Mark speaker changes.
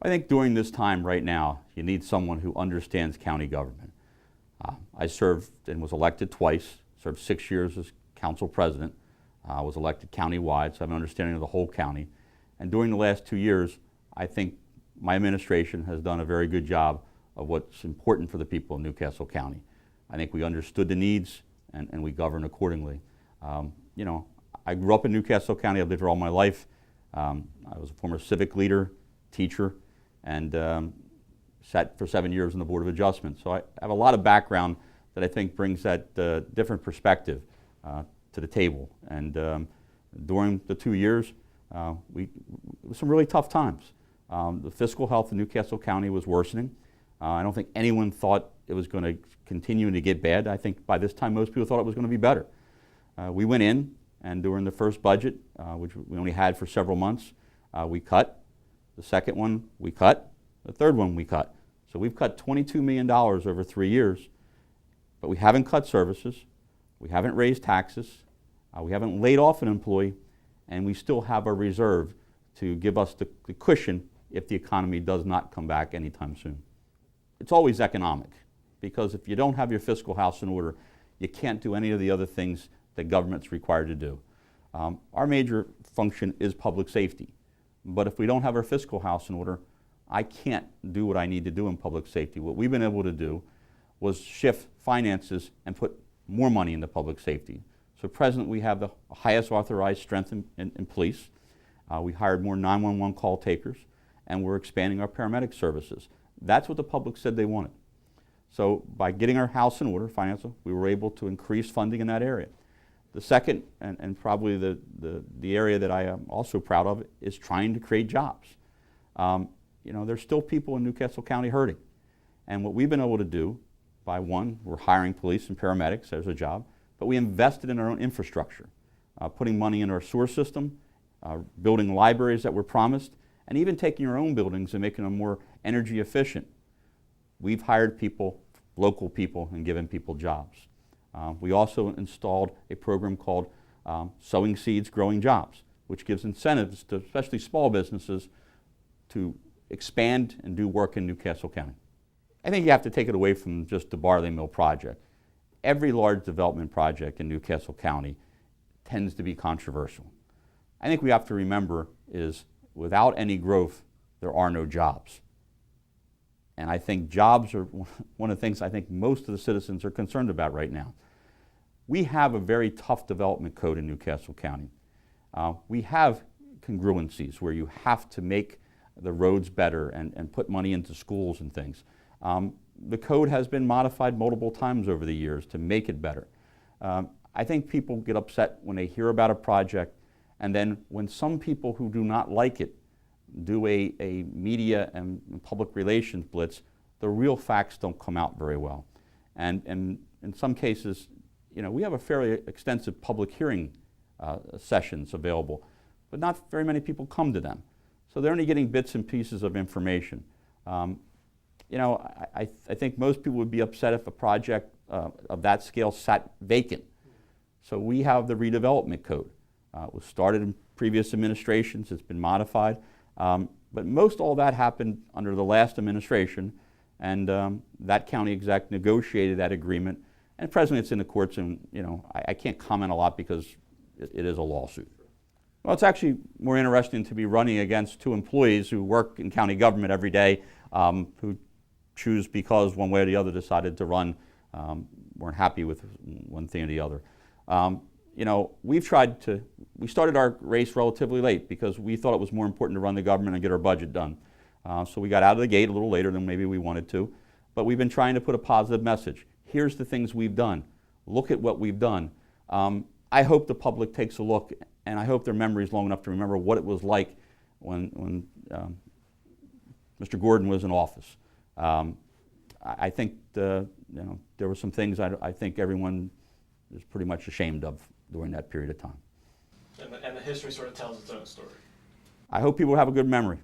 Speaker 1: I think during this time right now, you need someone who understands county government. I served and was elected twice, served 6 years as council president, was elected countywide, so I have an understanding of the whole county. And during the last 2 years, I think my administration has done a very good job of what's important for the people in Newcastle County. I think we understood the needs and we govern accordingly. You know, I grew up in Newcastle County. I've lived here all my life. I was a former civic leader, teacher, and sat for 7 years on the Board of Adjustment. So I have a lot of background that I think brings that different perspective to the table. And during the 2 years, it was some really tough times. The fiscal health in Newcastle County was worsening. I don't think anyone thought it was going to continue to get bad. I think by this time most people thought it was going to be better. We went in, and during the first budget, which we only had for several months, we cut. The second one, we cut. The third one, we cut. So we've cut $22 million over 3 years, but we haven't cut services, we haven't raised taxes, we haven't laid off an employee, and we still have a reserve to give us the cushion if the economy does not come back anytime soon. It's always economic, because if you don't have your fiscal house in order, you can't do any of the other things that government's required to do. Our major function is public safety, but if we don't have our fiscal house in order, I can't do what I need to do in public safety. What we've been able to do was shift finances and put more money into public safety. So presently we have the highest authorized strength in police. We hired more 911 call takers, and we're expanding our paramedic services. That's what the public said they wanted. So by getting our house in order, financial, we were able to increase funding in that area. The second, and probably the area that I am also proud of, is trying to create jobs. You know, there's still people in Newcastle County hurting. And what we've been able to do, by one, we're hiring police and paramedics, there's a job, but we invested in our own infrastructure, putting money in our sewer system, building libraries that were promised, and even taking our own buildings and making them more energy efficient. We've hired people, local people, and given people jobs. We also installed a program called Sowing Seeds, Growing Jobs, which gives incentives to especially small businesses to expand and do work in Newcastle County. I think you have to take it away from just the barley mill project. Every large development project in Newcastle County tends to be controversial. I think we have to remember is without any growth, there are no jobs. And I think jobs are one of the things I think most of the citizens are concerned about right now. We have a very tough development code in Newcastle County. We have congruencies where you have to make the roads better and put money into schools and things. The code has been modified multiple times over the years to make it better. I think people get upset when they hear about a project, and then when some people who do not like it do a media and public relations blitz, the real facts don't come out very well. And in some cases, you know, we have a fairly extensive public hearing sessions available, but not very many people come to them. So they're only getting bits and pieces of information. You know, I think most people would be upset if a project of that scale sat vacant. So we have the redevelopment code. It was started in previous administrations, it's been modified. But most all that happened under the last administration, and that county exec negotiated that agreement, and presently it's in the courts, and you know, I can't comment a lot because it is a lawsuit. Well, it's actually more interesting to be running against two employees who work in county government every day, who choose because one way or the other decided to run, weren't happy with one thing or the other. You know, we started our race relatively late because we thought it was more important to run the government and get our budget done. So we got out of the gate a little later than maybe we wanted to, but we've been trying to put a positive message. Here's the things we've done. Look at what we've done. I hope the public takes a look, and I hope their memory is long enough to remember what it was like when Mr. Gordon was in office. I think you know, there were some things I think everyone is pretty much ashamed of during that period of time.
Speaker 2: And the history sort of tells its own story.
Speaker 1: I hope people have a good memory.